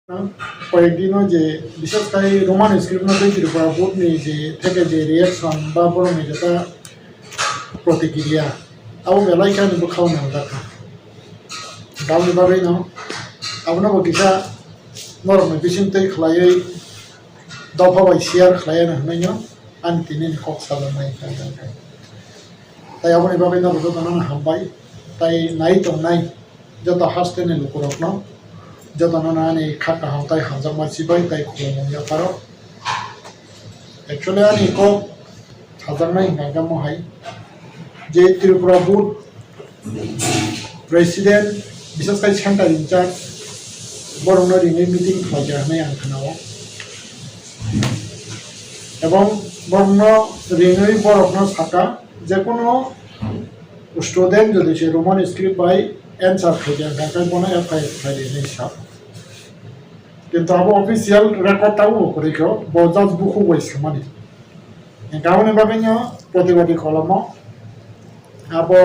কয়েকদিনও যে বিশেষ করে রোমান স্ক্রিপ্ট মধ্যে ত্রিপুরা বোর্ডনি যে থেকে যে রিয়াকশন বা বরং যেটা প্রতিক্রিয়া আবু বেলাইখানিबो खावनो जाखा गावनि बागैनो आबुनाबो किसा नरमनि बिसिमतै खलायै दफाबाय शेयार खलायनो होनायनो आं तिनि कक सालामनाय ताई आबुनि बागैनो रुजु दानानै हामबाय ताई नाय दंनाय जत हास्टेनि लुकुरकनो जतनानानै खाका हावताय हामजामा सिबाय ताई खुलुमनाय फारो एक्चुअली आंनि को हाजारनाय नागामहाय जे त्रिपुरा बोर्ड प्रेसिडेंट विशेषकर सेंट्रल इंचार्ज बरंनो रिनि मीटिंग खालामनाय आं खोनाव एवं बरंनो रिनि बरफनो साका जेकुनो स्टूडेंट যদি সে রোমান স্ক্রিপ্ট বাই एंसार खाइया गांकाय बना एफआईआर खाइया हिसाब কিন্তু আবো অফিসিয়াল রেকর্ডটাও করিখো বজাজ বুকু বইছমানি গাवनि बागैनो प्रतिबादि खालामो आबो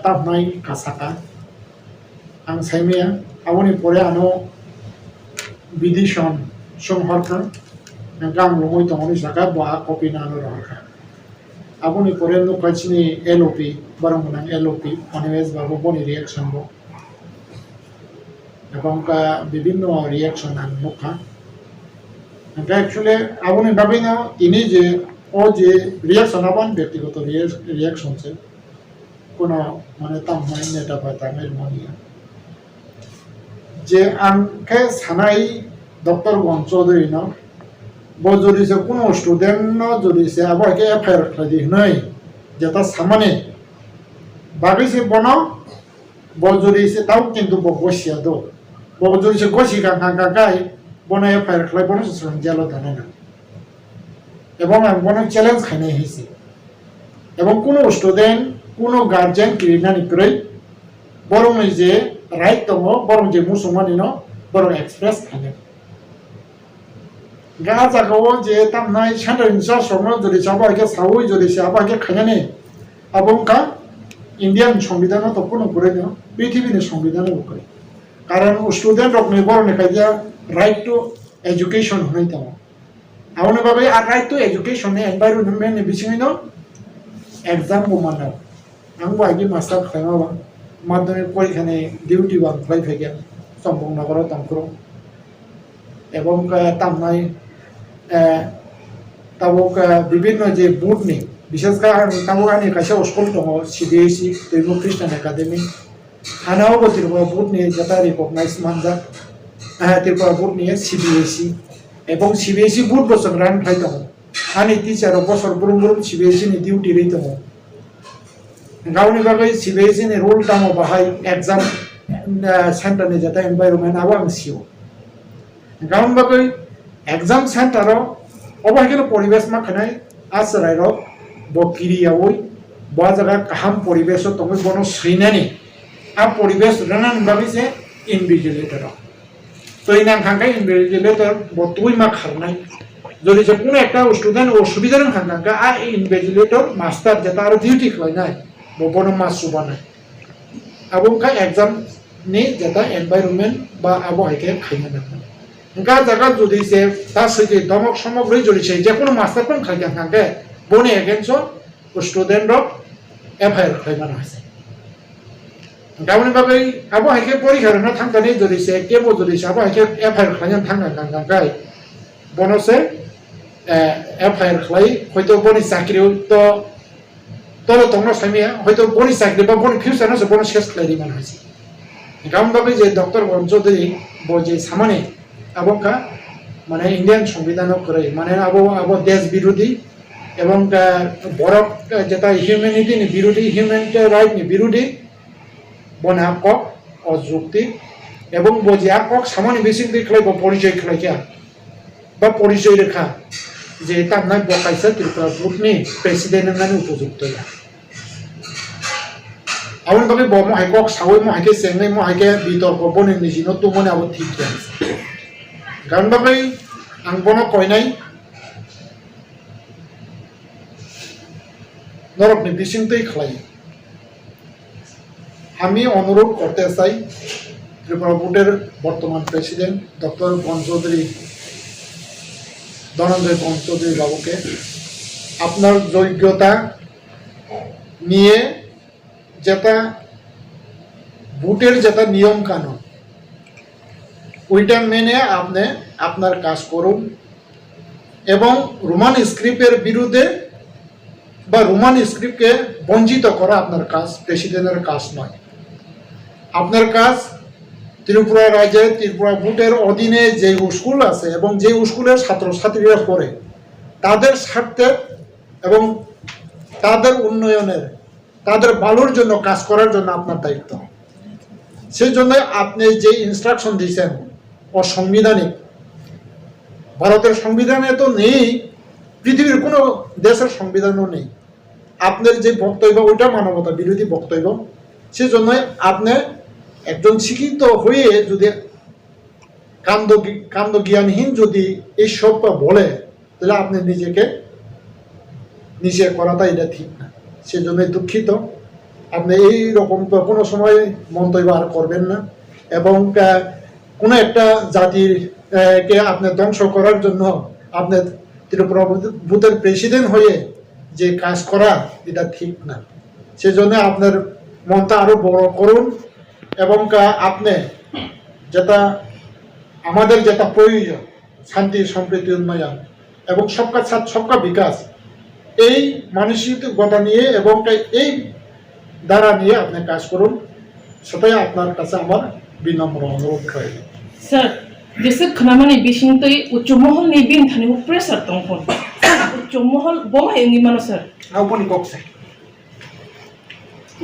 ताबनाय कासाका आं साइमिया आबोनि परे आनो बिदिशन समहरखा गां लमय तंगनि जागा बा कपि नानो रहा आबोनि परे नो काचिनि एलओपि बरंगना एलओपि अनवेज बाबो बनि रिएक्शन बो এবং বিভিন্ন রিয়াকশন আন মুখা एक्चुअली आबोनि बागैनो इनि जे ओ जे रिएक्शन आबान व्यक्तिगत रिएक्शन से কোনো মানে তামনাय नेता बातामेल मनिया जे आंखे सानाय डॉक्टर वन चौधरी न बजरी से कोनो स्टूडेंट न जरी से आबो के एफआईआर खादि नै जेता सामाने बागै से बनो बजरी से ताउ किन्तु बगसिया दो बजरी से गसि गाय बना एफआईआर खालाय बनो सं जेलो दाना এবং आं बनो चैलेंज खायनाय हिसि এবং কোনো स्टूडेंट কোনো गार्जियन किरिनानिख्रुइ बरं जे राइट दङ बरं जे मुसलमानिनो बरं एक्सप्रेस खानो गा जागाव जे तामनाय सेंट्रल इंचार्ज सरनो जदि साबा के सावै जदि साबा के खायनाने आबंका इंडियन संविधान तो कोनो करेनो पृथ्वीनि संविधान करे कारण स्टूडेंट रकनि बरं खायया राइट टू एजुकेशन होनाय दङ आवनि बागै आ राइट टू एजुकेशन नि एनवायरनमेंट नि बिसिङैनो एग्जाम बमानो आं बायदि मास्टार खालामाबा माध्यमिक परीक्षानि डिउटी बा फ्लाइ फैया सम्भव नगर तंक्रो एवं तामनाय ताबक विभिन्न जे बोर्डनि विशेषकर ताबक आंनि खायसे स्कुल दङ सीबीएसई दैमुख ख्रिस्टान एकाडेमी हानावबो त्रिपुरा बोर्डनि जेटा रिकगनाइज मानजा त्रिपुरा बोर्डनि सीबीएसई एवं सीबीएसई बोर्ड बोसोर रान फ्लाइ दङ आंनि टिचार बोसोर बुरुम बुरुम सीबीएसई नि डिउटी रै दङ गावनि बागै सीबीएसई नि रूल दामो बाहाय एग्जाम सेंटर नि जेटा एनवायरनमेंट आबो आं सियो गावनि बागै एग्जाम सेंटराव अबायके परिवेश मा खनाय आसराय रो बकिरियावै बा जगह काहाम परिवेश तंगै बनो सैनानि आ परिवेश रनान बागै से इनविजिलेटर तैनां खांखाय इनविजिलेटर बतुइ मा खारनाय যদি যে কোনো একটা স্টুডেন্ট অসুবিধার হাঙ্গাঙ্গা আ ইনভিজিলেটর মাস্টার যেটা আর ডিউটি খাইনাই ববন মাস সুবানাই আবংকা एग्जाम नि যেটা এনवायरनमेंट বা আবহাওয়াকে খাইনা না গা জায়গা যদি সে তা সে দমক সমগ্রই জড়িছে যে কোনো মাস্টার কোন খাইয়া হাঙ্গে বনে এগেইনস্ট স্টুডেন্ট এফআইআর খাইনা আছে গাউনি বাগै আবহাওয়াকে পরীক্ষা না থাঙ্গানি জড়িছে কেবো জড়িছে আবহাওয়াকে এফআইআর খাইনা থাঙ্গা গাঙ্গাই বনসে एफआईआर खालाय हयतो बनि चाकरी तो तलो तंगनो सामिया हयतो बनि चाकरी बा बनि फ्यूचर न बनि सेस खालाय मान हासि गाम बागै जे डॉक्टर वन चौधरी बजे सामाने आबोका माने इंडियन संविधान करे माने आबो देश विरोधी एवं बरफ जेटा ह्यूमैनिटी नि विरोधी ह्यूमन राइट नि विरोधी बना क अजुक्ति एवं बजिया क सामाने बेसिक खालाय परिचय खालायया बा परिचय रेखा जे तामनाय बकायसा त्रिपुरा बोर्डनि प्रेसिडेंट होननानै उपयुक्त आउन बागै बम हाइकक सावै म हाइके सेंनै म हाइके बितर्क बनि निजिनो तो मने आबो ठीक है गान बागै आं बनो कयनाय नरकनि बिसिंतै खालाय আমি অনুরোধ করতে চাই ত্রিপুরা বোর্ডের বর্তমান প্রেসিডেন্ট ডক্টর ধনঞ্জয় বন চৌধুরী বাবুকে আপনার যোগ্যতা নিয়ে যেটা ভোটের যেটা নিয়ম কানুন ওইটা মেনে আপনি আপনার কাজ করুন এবং রোমান স্ক্রিপ্টের বিরুদ্ধে বা রোমান স্ক্রিপ্টকে বঞ্চিত করা আপনার কাজ, প্রেসিডেন্টের কাজ নয়। আপনার কাজ ত্রিপুরা রাজ্যে ত্রিপুরা বোর্ডের অধীনে যে স্কুল আছে এবং যে স্কুলের ছাত্রছাত্রীরা পড়ে তাদের স্বার্থে এবং তাদের উন্নয়নের, তাদের ভালোর জন্য কাজ করার জন্য আপনার দায়িত্ব। সেই জন্য আপনি যে ইনস্ট্রাকশন দিয়েছেন অসাংবিধানিক, ভারতের সংবিধানে তো নেই, পৃথিবীর কোনো দেশের সংবিধানও নেই। আপনার যে বক্তব্য ওইটা মানবতা বিরোধী বক্তব্য। সেই জন্য আপনি একজন শিক্ষিত হয়ে যদি কাণ্ড জ্ঞানহীন যদি এই সব বলে তাহলে আপনি নিজে করাটা এটা ঠিক না। সেজন্য দুঃখিত, আপনি এই রকম কোনো সময় মন্তব্য আর করবেন না এবং কোনো একটা জাতির কে আপনি ধ্বংস করার জন্য আপনি ত্রিপুরা বুথের প্রেসিডেন্ট হয়ে যে কাজ করা এটা ঠিক না। সেজন্য আপনার মনটা আরো বড় করুন এবং আপনি যেটা আমাদের যেটা প্রয়োজন শান্তি সম্প্রীতি উন্নয়ন এবং সবকা বিকাশ, এই মানসিকতা নিয়ে এবং এই দ্বারা নিয়ে আপনি কাজ করুন, সেটাই আপনার কাছে আমার বিনম্র অনুরোধ রইল। স্যার, যেসব খানামানি বিশিংতই উচ্চমহল নি বিন থানি প্রেসার তংফন উচ্চমহল বমাই নি মানো স্যার আউপনি কক্সে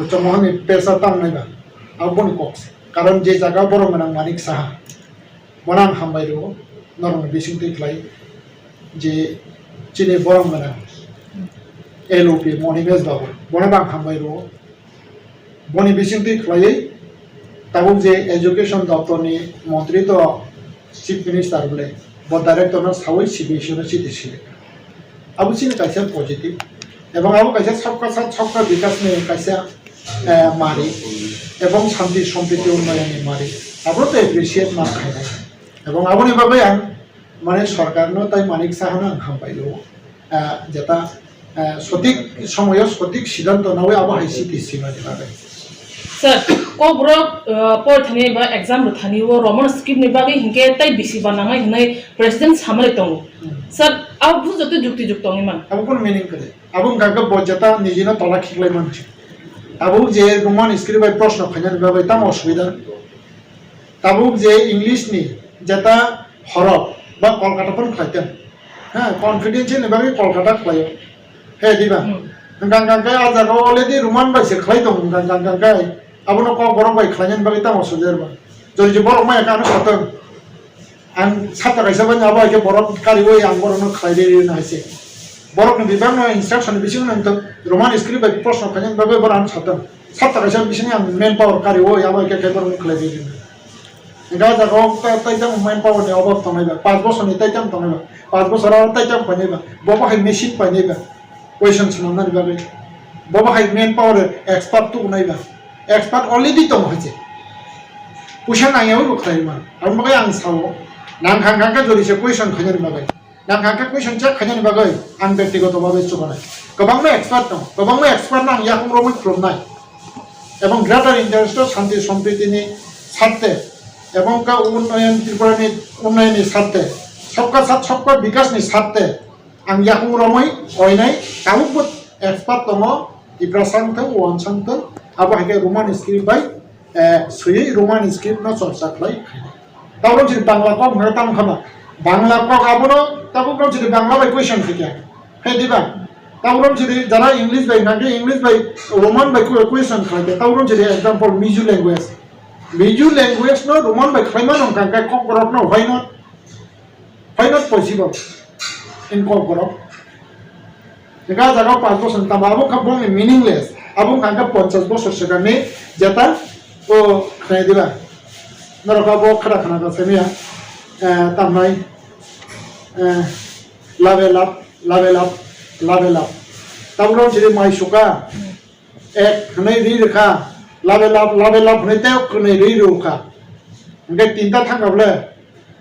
উচ্চমহল নি প্রেসার তাং নাইবা আউপনি কক্সে কারণ যে জায়গা বড় মেনাং মানিক সাহা বনাম হামবাইরো নরম বিশিংতই খ্লাই যে চিনি বড় মেনাং এলওপি মনিমেজ বাবু বনাবাং হামবাইরো বনি বিশিংতই খ্লাই তাবুক যে এডুকেশন দপ্তরনি মন্ত্রী তো চিফ মিনিস্টার বলে বা ডাইরেক্টর সাউই সিবিএসইর চিঠি আবু চিনি কাইসা পজিটিভ এবং আবু কাইসা সবকা বিকাশ নিয়ে কাইসা মারি এবং শান্তি সম্প্রীতি উন্নয়ন মারি আবু তো এপ্রিসিয়েট মা খাই এবং আবুনি ভাবে আং মানে সরকারনো তাই মানিক সাহানো আং হামপাইল যেটা সঠিক সময় সঠিক সিদ্ধান্ত নাও আবু হাইসি তিসি মানে ভাবে স্যার কবরক পর থানি বা एग्जाम থানি ও রমন স্কিপ নি বাগে হিংকে তাই বিসি বানামাই হনাই প্রেসিডেন্ট সামলে তং স্যার আউ বুঝতে যুক্তিযুক্ত নিমান আবু কোন মিনিং করে আবু গাগা বজতা নিজিনা তলা খিকলাই মানছি আবু যে রোমান স্ক্রিপ্ট বাই প্রশ্ন খাইনা বাই তাম অসুবিধা তাবু যে ইংলিশ নি যেটা হরফ বা কলকাতা পন খাইতেন হ্যাঁ কনফিডেন্সিয়াল বাগে কলকাতা খাইও হে দিবা গাঙ্গাঙ্গাই আজাগো অলরেডি রোমান বাইসে খাই দং গাঙ্গাঙ্গাই আবু ন ক বরং বাই খাইনা বাগে তাম অসুবিধা বা যদি যে বরং মাই কানো সাতন आं साता गायसाबाय आबा के बरफ कारिवै आं बरनो खाइदे नायसे बरफनि बिबां न इन्स्ट्राक्शन बिसिं नंत रोमान स्क्रिप्ट बाय प्रश्न खायन बाबे बरान साता साता गायसा बिसिनि आं मेन पावर कारिवै आबा के बरनो खाइदे गा जागो ताइताम मेन पावर नि अभाव तनायबा 5 बछरनि ताइताम तनायबा 5 बछराव ताइताम पाइनायबा बबा हाय मेसिन पाइनायबा क्वेश्चन्स ननानि बाबे बबा हाय मेन पावर एक्सपर्ट तु नायबा एक्सपर्ट अलरेडी दं हजे पुषा नायाव लुखायमा आं मगे आं सावो नांखांखांखा जरिसे क्वेश्चन खायनानि बागै नांखांखा क्वेश्चन चेक खायनानि बागै आं व्यक्तिगतभावे चुकानाय गोबांनो एक्सपार्ट आं याखुं रमै खुलुमनाय এবং গ্রেটার ইন্টারেস্ট শান্তি সম্প্রীতিनि স্বার্থে এবং উন্নয়ন ত্রিপুরাनि উন্নয়নनि স্বার্থে सबका साथ सबका विकासनि स्वार्थे आं याखुं रमै अयनाय काबुक एक्सपार्ट दङ इप्रासांत वानसांत आबो हाके रोमान स्क्रिप्ट बाय सुयै रोमान स्क्रिप्ट न चर्चा खालाय তারপর যদি বাংলা কক মানে তাম খাবা বাংলা কক আবনো তারপর যদি বাংলা বাই কোয়েশ্চন থেকে হে দিবা তারপর যদি যারা ইংলিশ বাই নাকি English by Roman by question খাইতে তারপর যদি एग्जांपल মিজু ল্যাঙ্গুয়েজ নো রোমান বাই খাইমা নং কাঙ্কা কক করক নো হয় নট পসিবল ইন কক করক এগা জায়গা 5 বছর তাম আবো খাবো মিনিংলেস আবো কাঙ্কা 50 বছর সেখানে যেটা ও খাই দিবা नरकाबो खरा खाना का सेमिया तामनाय लेवल अप ताबरो जेरै माइ सुका एक खनै रि रखा लेवल अप नै ते खनै रि रुखा hingga tinta thangable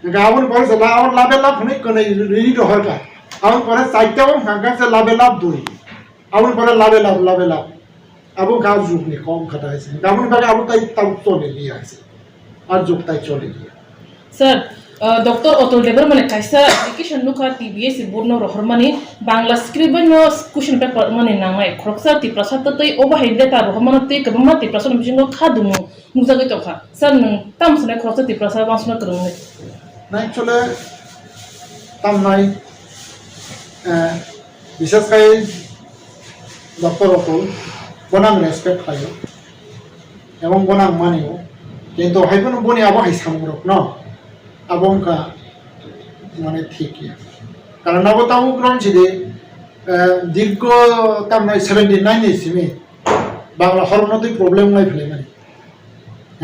hingga awon pore se awon labe lab hunai konai ri rohar ka awon pore saita wong hangga se labe lab dui awon pore labe lab abo ka juk ni kom khata ase awon baga abo tai tau chole li ase ar juk tai chole li sir Dr. Otol Dever mane kaisa application nuka TBS burno rohormani Bangla script no question paper mane namai khoroksa ti prasat tai oba haide ta rohmana te kabama ti prasat bijingo khadumu mujage tokha sir nung tam sune khoroksa ti prasat bansuna krungne na actually tam nai বিশেষ করে doctor Atul বনাম respect পাইও এবং বনাম মানিও কিন্তু হাইপন বনি আবো high সামগ্রক ন আবংকা মানে ঠিকই কারণ আবো তাও গ্রহণ ছিল দীর্ঘ তার নয় 79 ইসিমে বাংলা হরমতি প্রবলেম নাই ফেলে মানে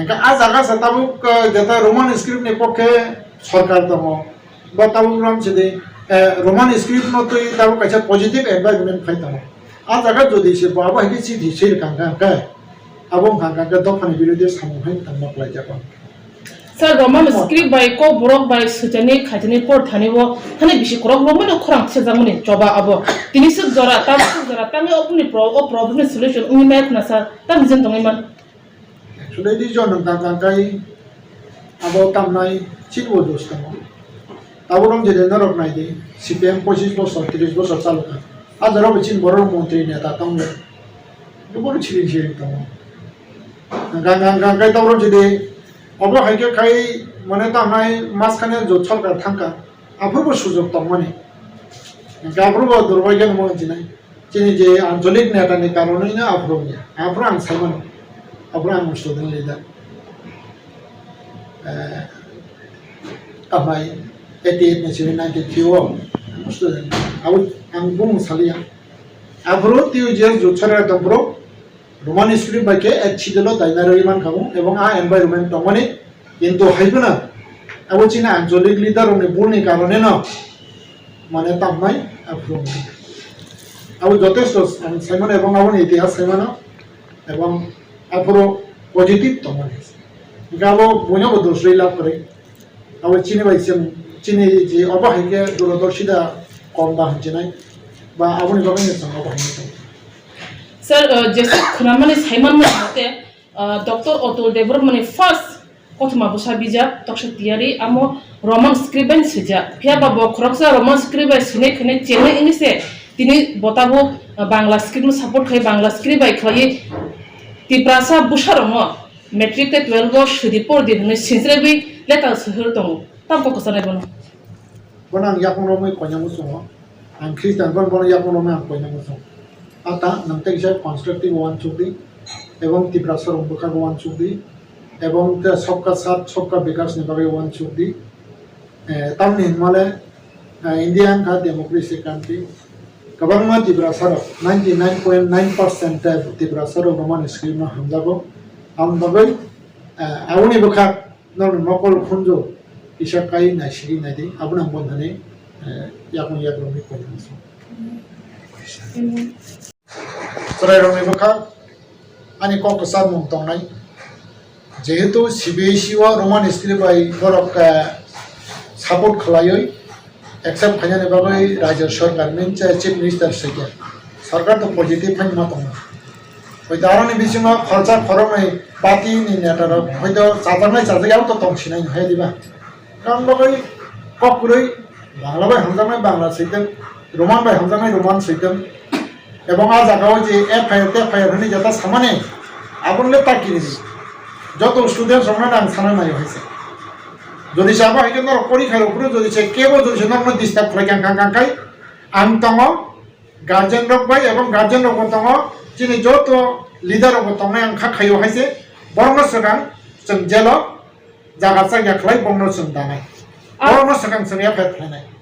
একা আজ আগাছ তাবুক যেটা রোমান স্ক্রিপ্ট পক্ষে সরকার দম বা তাবুক গ্রহণ ছিল রোমান স্ক্রিপ্ট নতুই তাবুক কাছে পজিটিভ এনভায়রনমেন্ট ফাইতাম আজ আগা যদি সে বাবা হিকি চিঠি ছিল কাঙ্কা আবং কাঙ্কা দফানি বিরোধী সামুহাই তামকলাই যাবা sir roman script by ko borok by sutani khatani por thani wo thani bishi korok roman khorang se jamuni joba abo tini suk jora tami opni problem solution umi mek na sir tam jin tongai man actually di jon kakai abo tam nai chitwo dostam taborom je denarok nai di CPM 25 বছর 30 বছর চালুকা আজরা বচিন বড় মন্ত্রী নেতা তংলে বড় ছিলেন সে তং গাঙ্গাই তাবরম যদি of হাইকে খাই মানে তামনাই মাসখানে যে সরকার থাকা আফরবো সুযোগ দं মানে আফরবো দুর্ভাগ্য মনে নাই চিনি যে আঞ্চলিক নেতানি কারণেই না আফরবনি আফর আং সাইমান আফর আং স্টুডেন্ট লিডার তামাই 88 নেছি 93 স্টুডেন্ট আং বুং সালিয়া আফরো তিউ যে জুছরা দংব্রো রোমান স্ক্রিপ্ট বাইকে একছিদলো দাইনারি মান খাবো এবং আ এনভায়রনমেন্ট দংমানে কিন্তু হাইবনা আবো চিনা আঞ্চলিক লিডার অনে বুনি কারণে না মানে তামনাই আফরো আবো যথেষ্ট সাইমন এবং আবন ইতিহাস সাইমন এবং আফরো পজিটিভ দংমানে গাবো বনিও দোষই লাভ করে আবো চিনি বাইছেন চিনি যে অবহাইকে দূরদর্শিতা কম বা হচ্ছে নাই বা আবনি ভাবে সঙ্গ অবহাইকে sir jese khramani saiman ma hate Dr. Otol Dever mane first kothma bosa bija toksha tiari amo roman script ben sija phia ba bokroksa roman script ba sine khane chene inise tini botabo bangla script nu support khai bangla script bai khlai tiprasa busharongo metric te 12 go shudipor din ne sinsrebi leta suhur tong tam ko kosane bono bonang yakmo moi konyamu songo ang Christian bon yakmo moi ang konyamu songo आता नंतर विषय constructive one चुक्ति एवं तिब्रासर उम्बका one चुक्ति एवं सबका साथ सबका विकास निभागे one चुक्ति तब निमाले Indian का डेमोक्रेसी कंट्री कबंगमा तिब्रासर 99.9% तिब्रासर रोमान स्क्रीन में हम जागो हम बगै आउनी बखा नकल खुंजो इशा काई नाशिरी नादी अब हम बंधने याकुन याकुन कोनिसो सराय रंगनि बखा आनी कक्राझार मुं दंनाय जेहेतु CBSE व रोमान स्क्रिप्ट बाय बरक सापोर्ट खालायै एक्सेप्ट खायनानै बागै राज्य सरकार मोनसे चिफ मिनिस्टार सैया सरकार तो पजिटिभ फाइन मा दं हयदारनि बिसिङा खर्चा खरमै पार्टीनि नेतारा हयद जाजानाय तो दंसिनाय हाय दिबा कारण बागै ककुरै बांला बाय हमजानाय बांला सैदों रोमान बाय हमजानाय रोमान सैदों এবং আজ আগাও যে এফআইআর হনি যেটা সামানে আগুনলে তাকিয়ে যত স্টুডেন্ট সঙ্গে নাম সানা নাই হয়েছে যদি সাবা হইকে নর পরীক্ষার উপরে যদি সে কেবল যদি সে নর্মাল ডিস্টার্ব করে কাঙ্কাই আম তঙ্গ গার্জেন রক বাই এবং গার্জেন রক তঙ্গ যিনি যত লিডার রক তঙ্গ আংখা খাইও হয়েছে বরং সগাং जों जेल जागा जायगा खालाय बंनो जों दानाय बरं सगां जों एफआइआर खालायनाय